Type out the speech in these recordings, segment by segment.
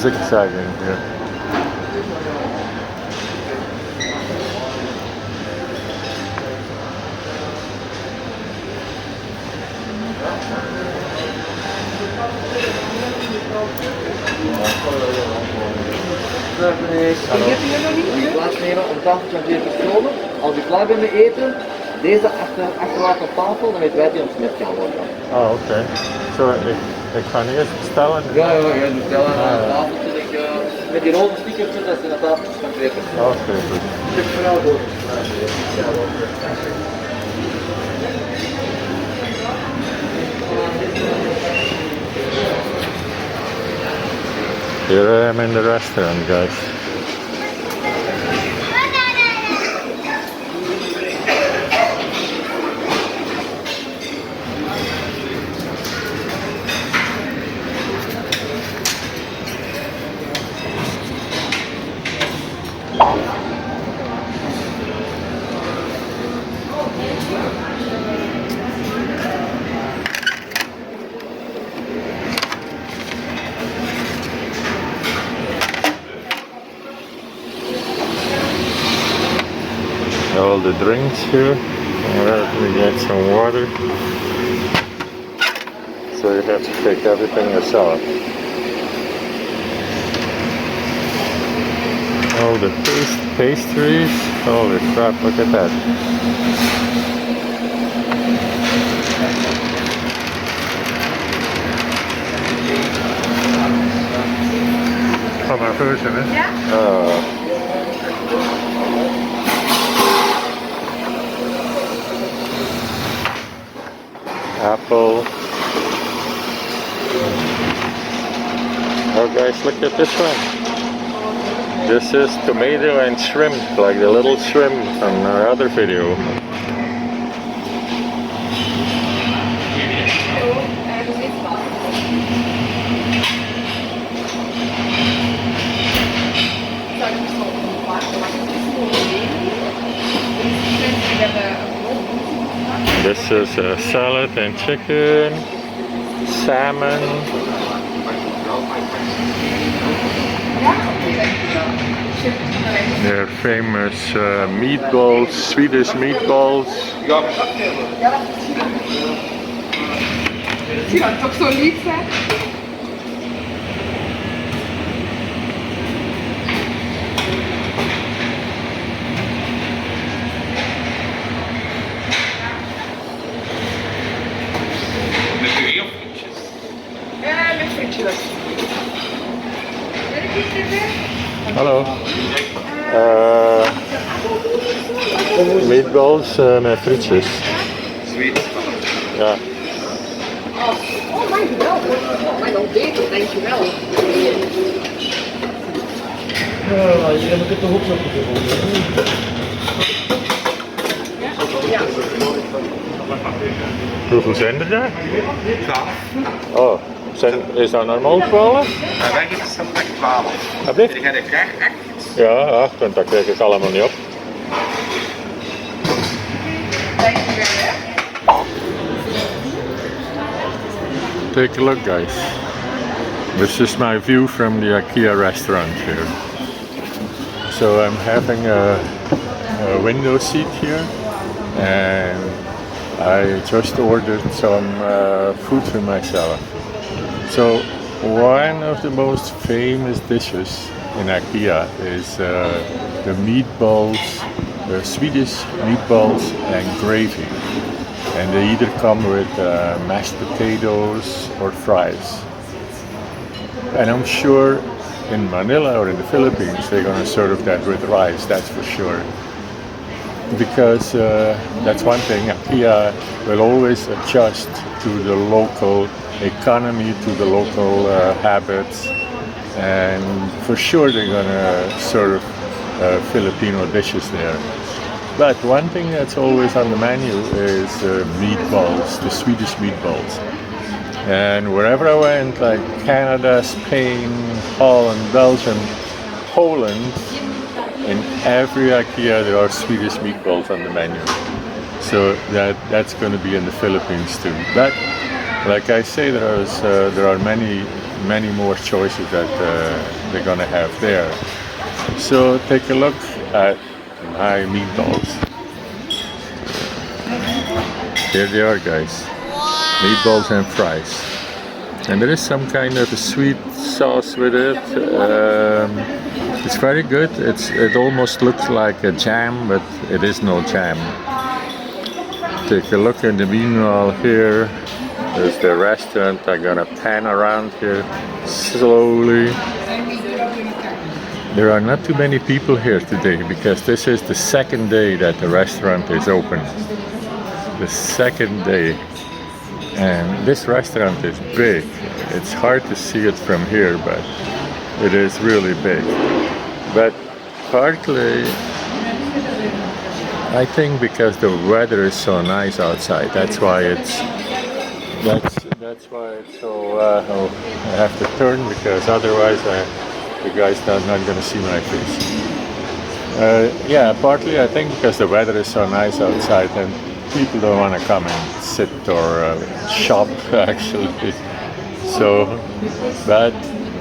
zigzagging here. Plaatsnemen om tafel van 4 personen. Als u klaar bent met eten, deze achterlaten op tafel, dan weet wij die ontsmet gaan worden. Oh, oké. Zo, ik ga eerst bestellen. Ja, je moet bestellen aan de tafel. Met die rode stickertjes, dat is inderdaad van 2 personen. Oké, goed. Ik vooral door. Here I am in the restaurant, guys. All the drinks here. Let me get some water. So you have to take everything yourself. All the pastries. Holy crap, look at that. Oh, my version, eh? Yeah. Apple. Oh guys, look at this one. This is tomato and shrimp, like the little shrimp from our other video. This is a salad and chicken, salmon. Their famous meatballs, Swedish meatballs. Zie je toch zo lief zijn? Hallo. Meatballs met frietjes. Ja. Oh, dankjewel. Oh, mijn ontbeten, dankjewel. Je hebt het toch ook zo gevonden. Ja. Hoeveel zijn er daar? 12. Oh, is dat normaal 12? Wij geven standaard 12. Alsjeblieft? Heb jij er graag 8? Ja, 8, want dat krijg ik allemaal niet op. Dankjewel, hè. Take a look, guys. This is my view from the IKEA restaurant here. So I'm having a window seat here, and I just ordered some food for myself. So one of the most famous dishes in IKEA is the meatballs, the Swedish meatballs and gravy. And they either come with mashed potatoes or fries. And I'm sure in Manila or in the Philippines they're going to serve that with rice, that's for sure. Because that's one thing, IKEA will always adjust to the local economy, to the local habits, and for sure they're going to serve Filipino dishes there. But one thing that's always on the menu is meatballs, the Swedish meatballs. And wherever I went, like Canada, Spain, Holland, Belgium, Poland, in every IKEA there are Swedish meatballs on the menu. So that's going to be in the Philippines too. But like I say, there are many many more choices that they're gonna have there. So take a look at my meatballs. Here they are, guys. Meatballs and fries. And there is some kind of a sweet sauce with it. It's very good. It almost looks like a jam, but it is no jam. Take a look in the meanwhile here. There's the restaurant. I'm gonna pan around here slowly. There are not too many people here today because this is the second day that the restaurant is open. The second day. And this restaurant is big. It's hard to see it from here, but it is really big. But partly, I think because the weather is so nice outside, that's why it's so. Oh, I have to turn because otherwise the guys are not going to see my face. Yeah, partly I think because the weather is so nice outside and people don't want to come and sit or shop actually. So, but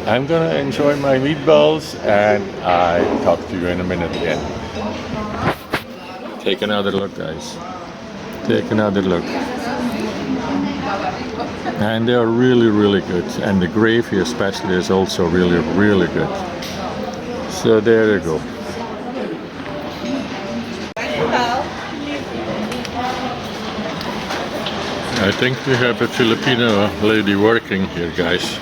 I'm gonna enjoy my meatballs and I talk to you in a minute again. Take another look, guys. Take another look. And they are really, really good. And the gravy especially is also really, really good. So there you go. I think we have a Filipino lady working here, guys.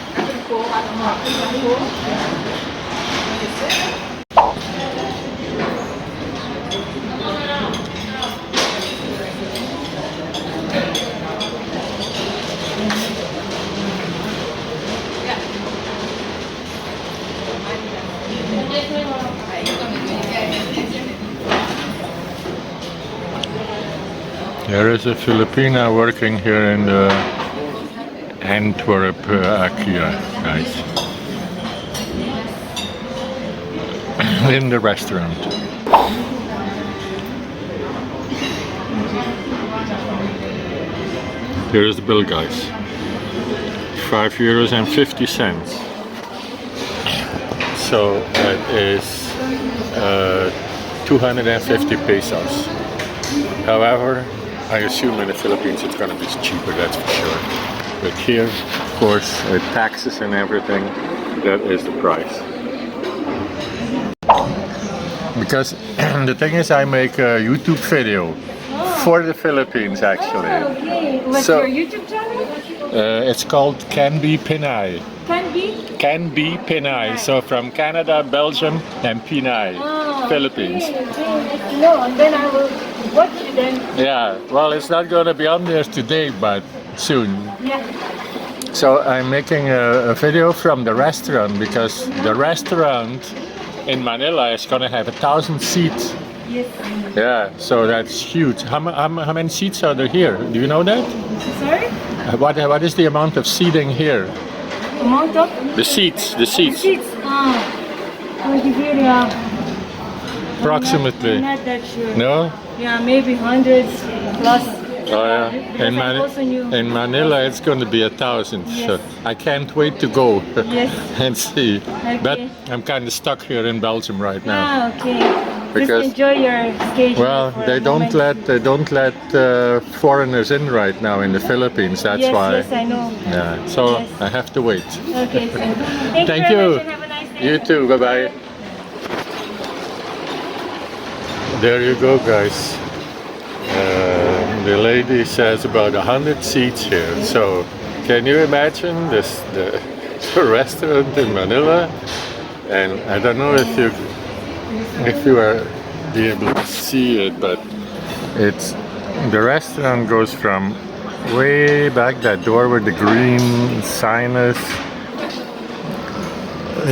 There is a Filipina working here in the Antwerp IKEA, guys. In the restaurant. Here is the bill, guys. €5.50. So that is 250 pesos. However, I assume in the Philippines it's gonna be cheaper, that's for sure. But here, of course, with taxes and everything, that is the price. Because the thing is, I make a YouTube video for the Philippines, actually. Okay. What's So, your YouTube channel? It's called Can Be Pinay. Can be? Can Be Pinay. So from Canada, Belgium, and Pinay, Philippines. Okay. No, and then I will watch it then. Yeah, well, it's not going to be on there today, but soon. Yeah. So I'm making a video from the restaurant because the restaurant in Manila is going to have 1,000 seats. Yes. Yeah, so that's huge. How many seats are there here? Do you know that? Sorry? What is the amount of seating here? Amount of? The seats. Seats. Yeah. Approximately. I'm not that sure. No? Yeah, maybe hundreds plus. Oh yeah. Because In Manila it's going to be 1,000. Yes. So I can't wait to go Yes. and see. Okay. But I'm kind of stuck here in Belgium right now. Ah, okay. Because- Just enjoy your vacation. Well, for a they don't moment. let foreigners in right now in the Philippines. That's Yes, why. yes, I know. Yeah. So Yes. I have to wait. Okay, so Thank you. you. Very much and have a nice day. You too. Bye bye. There you go, guys. The lady says about 100 seats here. So can you imagine this? The restaurant in Manila, and I don't know if you are be able to see it, but it's the restaurant goes from way back, that door with the green sign is.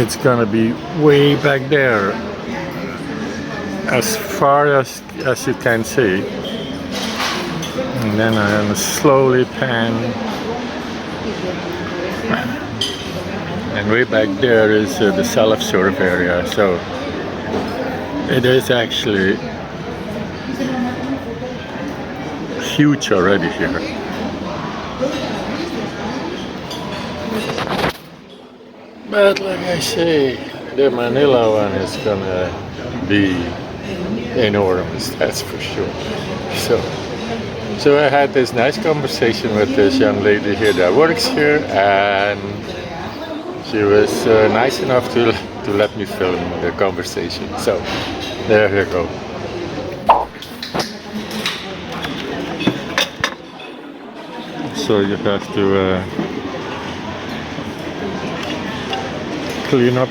It's gonna be way back there, as far as you can see. And then I'm gonna slowly pan. And way back there is the self-serve area. So it is actually huge already here. But like I say, the Manila one is gonna be enormous, that's for sure. So I had this nice conversation with this young lady here that works here, and she was nice enough to let me film the conversation. So there you go. So you have to clean up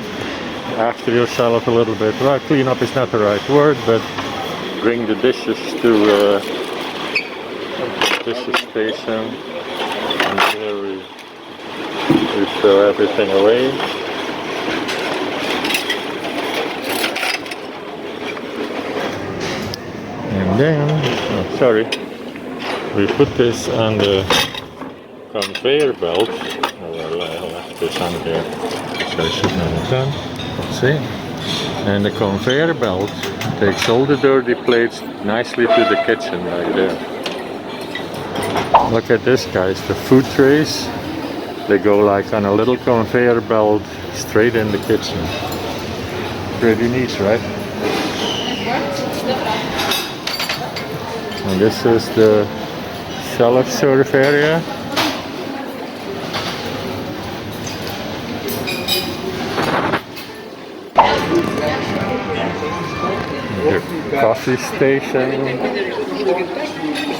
after yourself a little bit. Well, clean up is not the right word, but bring the dishes to the dishes station, and here we throw everything away. And then, oh, sorry, we put this on the conveyor belt. Oh, well, I left this on there, so I should not have done. Let's see. And the conveyor belt takes all the dirty plates nicely to the kitchen right there. Look at this, guys, the food trays, they go like on a little conveyor belt straight in the kitchen. Pretty neat, right? And this is the self-serve area. The coffee station.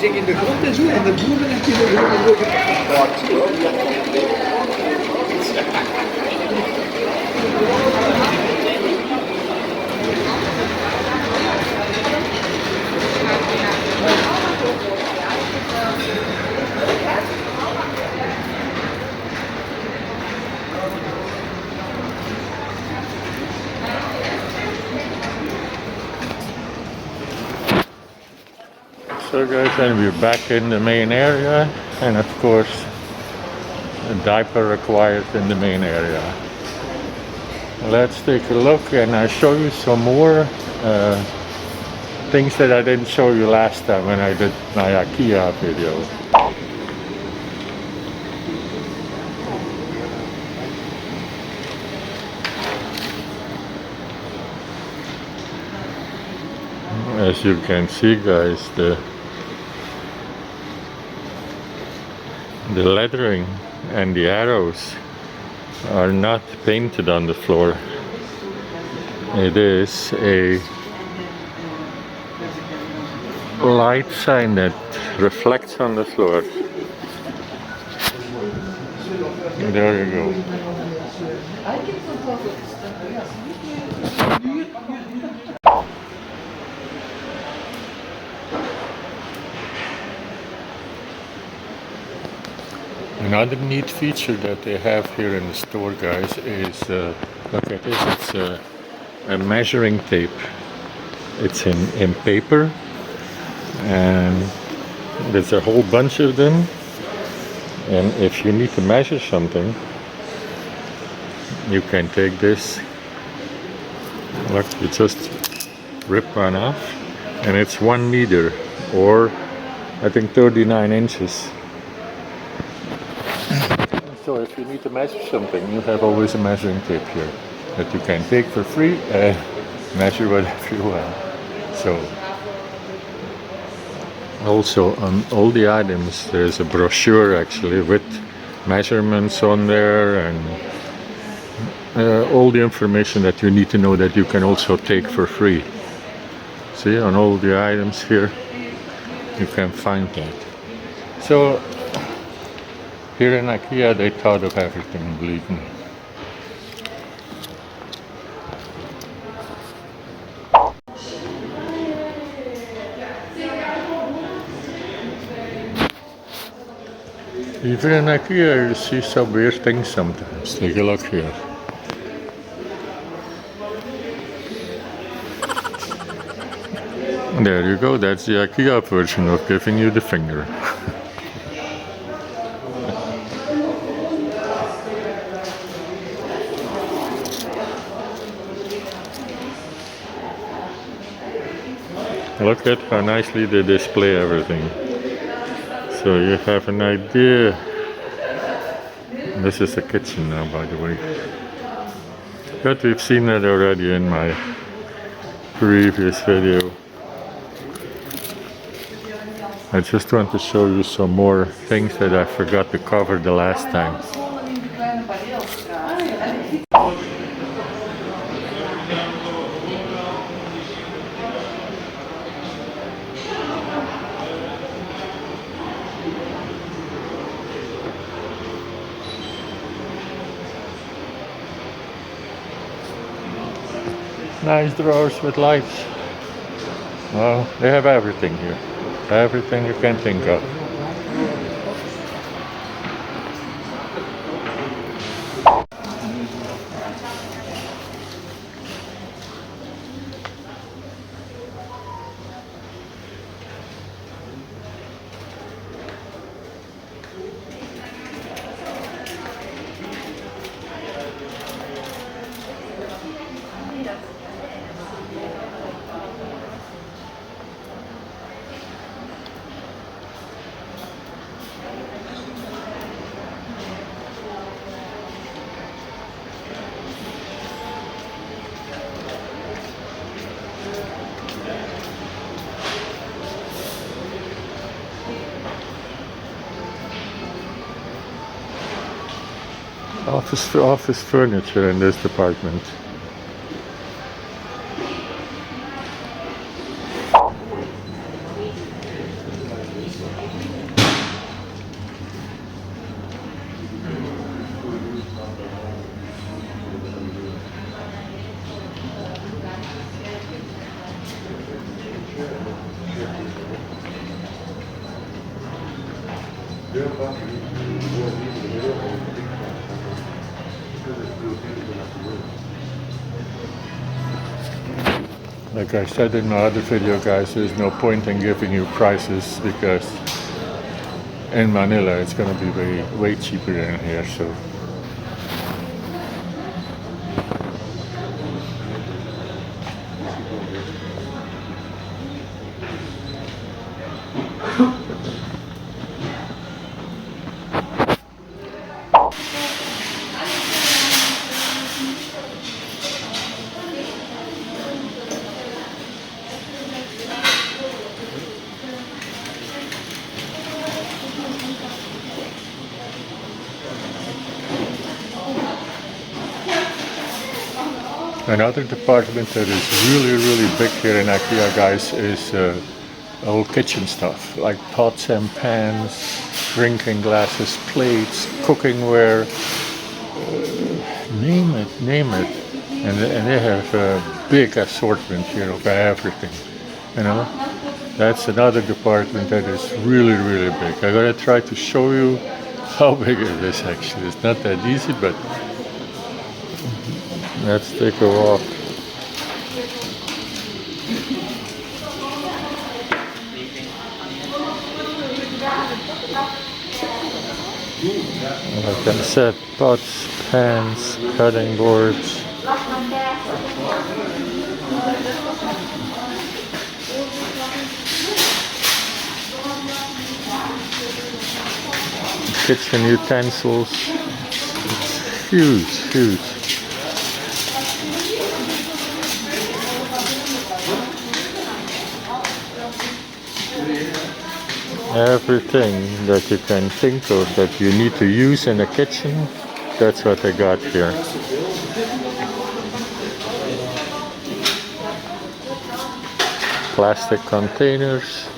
In de grond en zo, en de boeren heb je So guys, and we're back in the main area, and of course a diaper required in the main area. Let's take a look and I'll show you some more things that I didn't show you last time when I did my IKEA video. As you can see, guys, the lettering and the arrows are not painted on the floor. It is a light sign that reflects on the floor. There you go. Another neat feature that they have here in the store, guys, is look at this. It's a measuring tape. It's in paper, and there's a whole bunch of them. And if you need to measure something, you can take this. Look, you just rip one off, and it's 1 meter, or I think 39 inches. So if you need to measure something, you have always a measuring tape here that you can take for free and measure whatever you want. So also on all the items there's a brochure actually with measurements on there, and all the information that you need to know that you can also take for free. See, on all the items here you can find that. So here in IKEA they thought of everything, believe me. Even in IKEA you see some weird things sometimes. Take a look here. There you go, that's the IKEA version of giving you the finger. Look at how nicely they display everything. So you have an idea. This is the kitchen now, by the way. But we've seen that already in my previous video. I just want to show you some more things that I forgot to cover the last time. Nice drawers with lights. Well, they have everything here. Everything you can think of. Office furniture in this department. Like I said in my other video, guys, there's no point in giving you prices because in Manila it's going to be way cheaper than here. So another department that is really big here in IKEA, guys, is all kitchen stuff like pots and pans, drinking glasses, plates, cookingware, name it, and they have a big assortment here of everything. You know, that's another department that is really big. I'm gonna try to show you how big it is. Actually, it's not that easy, but let's take a walk. Like I said, pots, pans, cutting boards. Kitchen utensils. It's huge. Everything that you can think of that you need to use in a kitchen, that's what I got here. Plastic containers.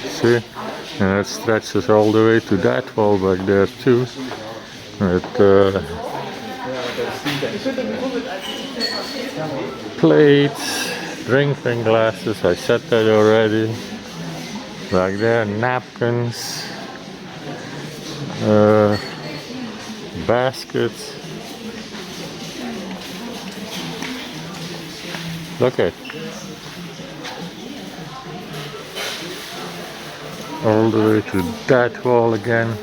See, and it stretches all the way to that wall back there too. Plates, drinking glasses, I said that already. Back there, napkins, baskets. Look at all the way to that wall again.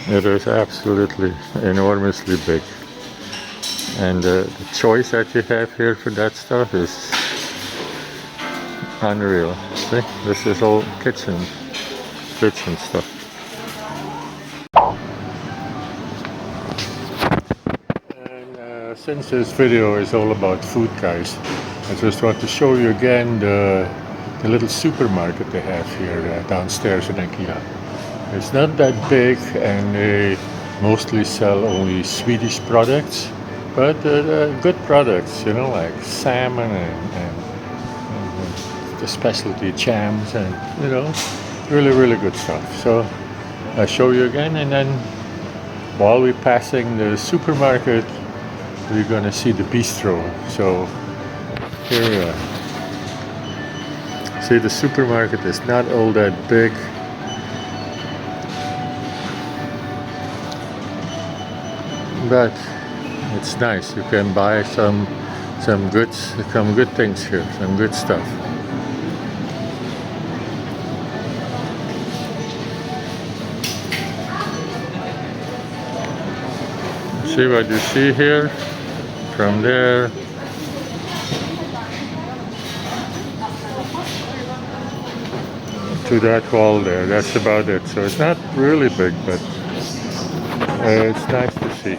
It is absolutely enormously big. And the choice that you have here for that stuff is unreal. See? This is all kitchen stuff. And since this video is all about food, guys, I just want to show you again the little supermarket they have here downstairs in IKEA. It's not that big, and they mostly sell only Swedish products, but good products, you know, like salmon and the specialty jams, and you know, really good stuff. So I'll show you again, and then while we're passing the supermarket, we're gonna see the bistro. So here we are. See, the supermarket is not all that big. But it's nice. You can buy some good things here, some good stuff. See what you see here? From there to that wall there. That's about it. So it's not really big, but it's nice to see.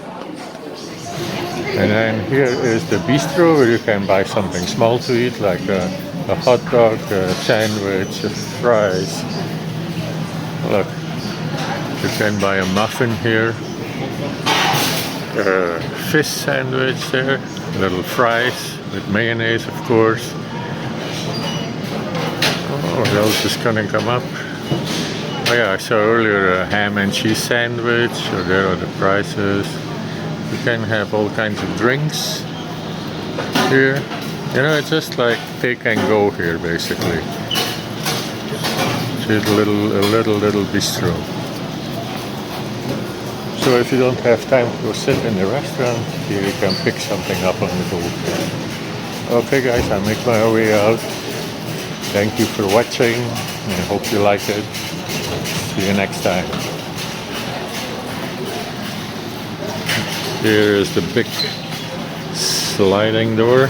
And then here is the bistro, where you can buy something small to eat, like a hot dog, a sandwich, fries. Look, you can buy a muffin here, a fish sandwich there, little fries with mayonnaise, of course. Oh, what else is gonna come up? Oh yeah, I saw earlier a ham and cheese sandwich, or there are the prices. You can have all kinds of drinks here. You know, it's just like take and go here, basically. It's a little bistro. So if you don't have time to go sit in the restaurant, here you can pick something up on the go. Okay guys, I make my way out. Thank you for watching, and I hope you liked it. See you next time. Here is the big sliding door.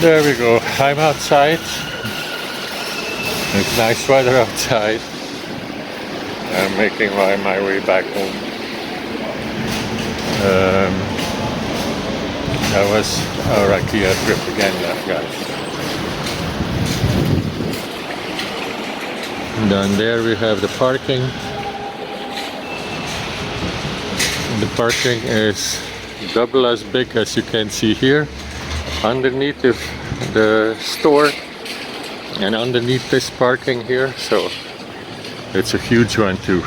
There we go. I'm outside. It's nice weather outside. I'm making my way back home. That was our IKEA trip again, guys. And down there we have the parking. The parking is double as big as you can see here. Underneath the store and underneath this parking here, so it's a huge one too.